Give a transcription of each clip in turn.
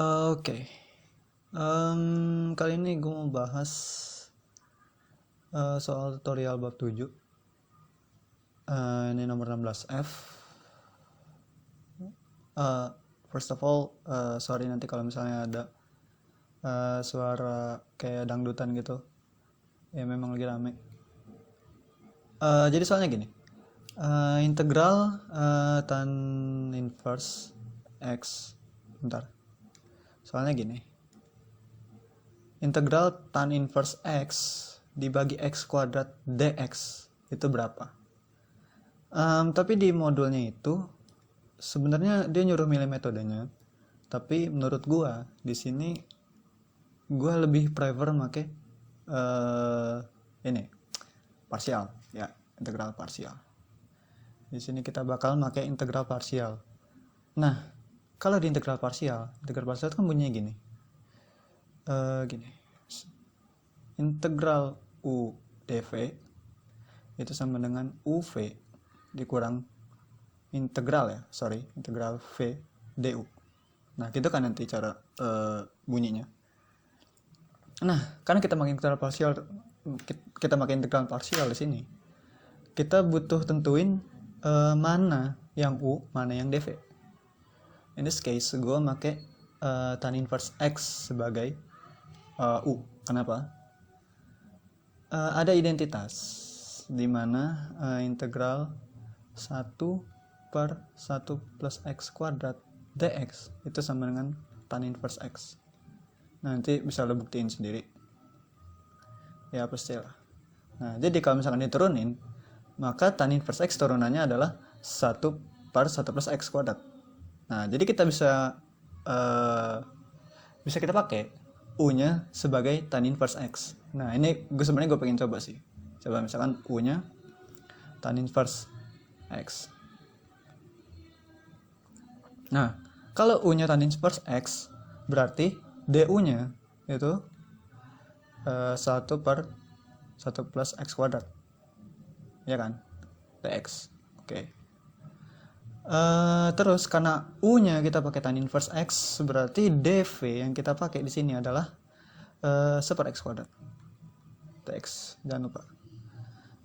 Oke. Kali ini gue mau bahas soal tutorial bab 7. Ini nomor 16F. First of all, sorry nanti kalau misalnya ada suara kayak dangdutan gitu. Ya memang lagi rame. Jadi soalnya gini. Integral tan inverse X. Bentar. Soalnya gini. Integral tan inverse X dibagi X kuadrat dx itu berapa? Tapi di modulnya itu sebenarnya dia nyuruh milih metodenya, tapi menurut gua di sini gua lebih prefer make ini parsial ya, integral parsial. Di sini kita bakal pakai integral parsial. Nah, kalau di integral parsial kan bunyinya gini. Gini. Integral U dv itu sama dengan UV dikurang integral V du. Nah, gitu kan nanti cara bunyinya. Nah, karena kita pakai integral parsial di sini, kita butuh tentuin mana yang U, mana yang dv. In this case, gue pakai tan inverse X sebagai U. Kenapa? Ada identitas di mana integral 1 per 1 plus X kuadrat dx itu sama dengan tan inverse X. Nanti bisa lo buktiin sendiri. Ya pastilah. Nah, jadi kalau misalkan diturunin, maka tan inverse X turunannya adalah 1 per 1 plus X kuadrat. Nah, jadi kita bisa kita pakai U-nya sebagai tan inverse X. Nah, ini sebenarnya gue pengen coba sih. Coba misalkan U-nya tan inverse X. Nah, kalau U-nya tan inverse X, berarti DU-nya itu 1 per 1 plus X kuadrat. Ya kan? dx. Oke. Terus karena U-nya kita pakai tan inverse X, berarti dv yang kita pakai di sini adalah 1 per X kuadrat. dx, jangan lupa.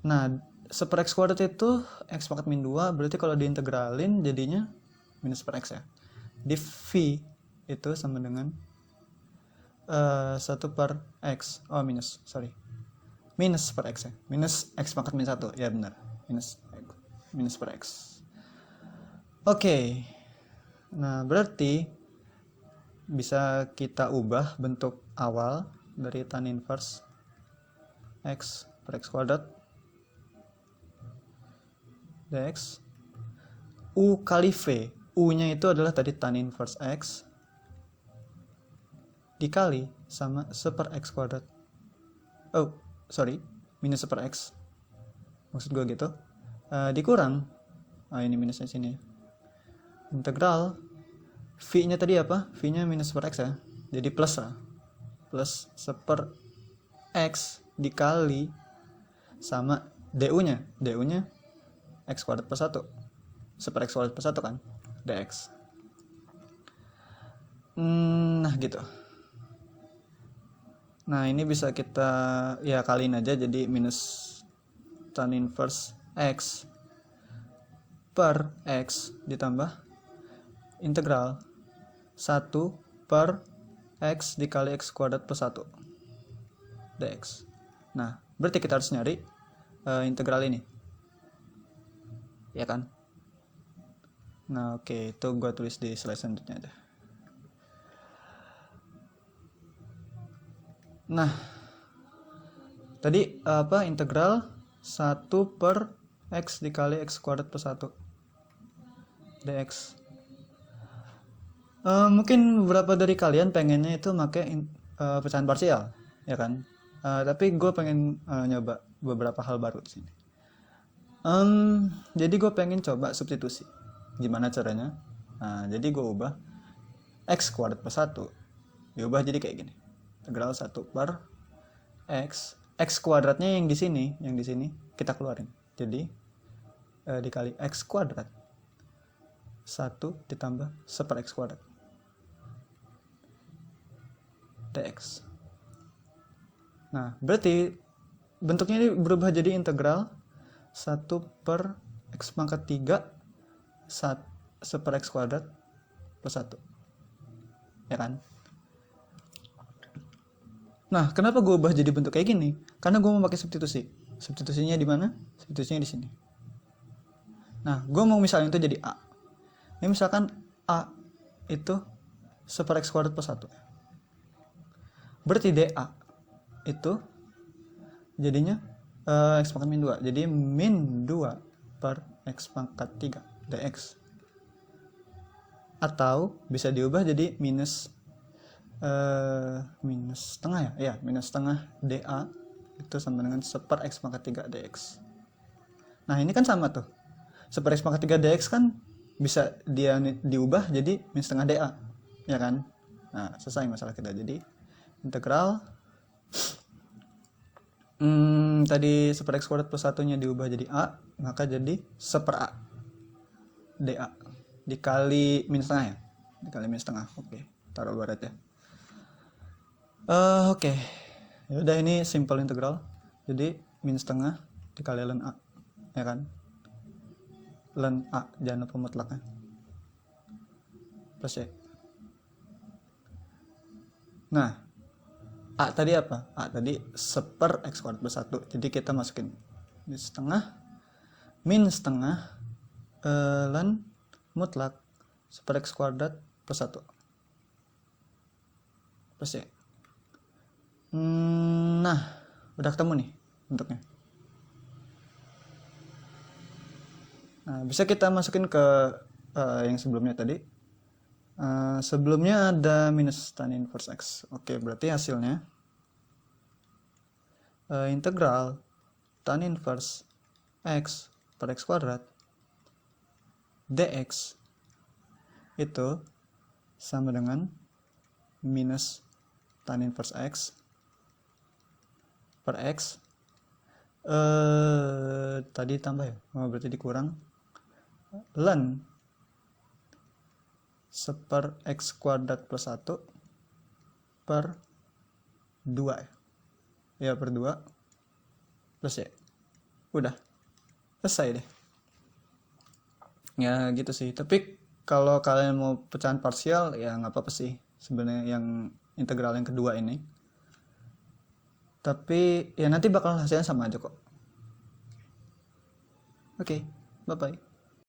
Nah, 1 per X kuadrat itu X pangkat min 2, berarti kalau diintegralin jadinya minus per X ya. Di V itu sama dengan 1 per X. Minus per X ya. Minus X pangkat min 1. Ya benar. Minus per X. Oke. Nah, berarti bisa kita ubah bentuk awal dari tan inverse X per X kuadrat dx. U kali V. U-nya itu adalah tadi tan inverse X dikali sama 1 per X kuadrat. Minus 1 per X. Maksud gue gitu. Dikurang. Ini minusnya sini. Integral V-nya tadi apa? V-nya minus 1 per X ya. Jadi plus lah. Plus 1 per X dikali sama DU-nya. DU-nya X kuadrat per 1. 1 per X kuadrat per 1 kan? dx. Nah gitu. Nah ini bisa kita ya kaliin aja jadi minus tan inverse X per X ditambah integral 1 per X dikali X kuadrat per 1 dx. Nah berarti kita harus nyari integral ini, ya kan? Nah oke, itu gue tulis di slide selanjutnya aja. Nah tadi integral 1 per X dikali X kuadrat per 1 dx. Mungkin beberapa dari kalian pengennya itu pakai pecahan parsial, ya kan? Tapi gue pengen nyoba beberapa hal baru di sini. Jadi gue pengen coba substitusi. Gimana caranya? Nah, jadi gue ubah X kuadrat per 1 diubah jadi kayak gini. Integral 1 per X. X kuadratnya yang di sini kita keluarin. Jadi dikali X kuadrat 1 ditambah 1 per X kuadrat. dx. Nah, berarti bentuknya ini berubah jadi integral 1 per x pangkat 3 per x kuadrat plus 1. Ya kan? Nah, kenapa gue ubah jadi bentuk kayak gini? Karena gue mau pakai substitusi. Substitusinya di mana? Substitusinya di sini. Nah, gue mau misalnya itu jadi A. Ini misalkan A itu 1 per x kuadrat plus 1. Berarti dA itu jadinya x pangkat min 2. Jadi min 2 per x pangkat 3 dx. Atau bisa diubah jadi minus setengah ya? Ya, minus setengah dA itu sama dengan 1 per x pangkat 3 dx. Nah, ini kan sama tuh. 1 per x pangkat 3 dx kan bisa dia diubah jadi min setengah dA. Ya kan? Nah, selesai masalah kita. Jadi integral tadi 1 per x kuadrat plus 1 nya diubah jadi A, maka jadi 1 per A dA dikali min setengah ya? Dikali min setengah. Oke, taruh luar aja. Oke. Ya udah, ini simple integral. Jadi min setengah dikali ln A, ya kan? Ln A, jangan lupa mutlaknya. Plus ya. Nah, A tadi apa? A tadi 1 per x kuadrat plus 1. Jadi kita masukin min setengah ln mutlak 1 per x kuadrat plus 1. Plus ya. Nah, udah ketemu nih bentuknya. Nah, bisa kita masukin ke yang sebelumnya tadi. Sebelumnya ada minus tan inverse x. Oke, berarti hasilnya integral tan inverse x per x kuadrat dx itu sama dengan minus tan inverse x per x tadi tambah ya, berarti dikurang ln 1 per x kuadrat plus 1 per 2 ya, per 2 plus ya. Udah selesai deh ya, gitu sih. Tapi kalau kalian mau pecahan parsial ya nggak apa-apa sih sebenarnya yang integral yang kedua ini. Tapi ya nanti bakal hasilnya sama aja kok. Oke, bye bye.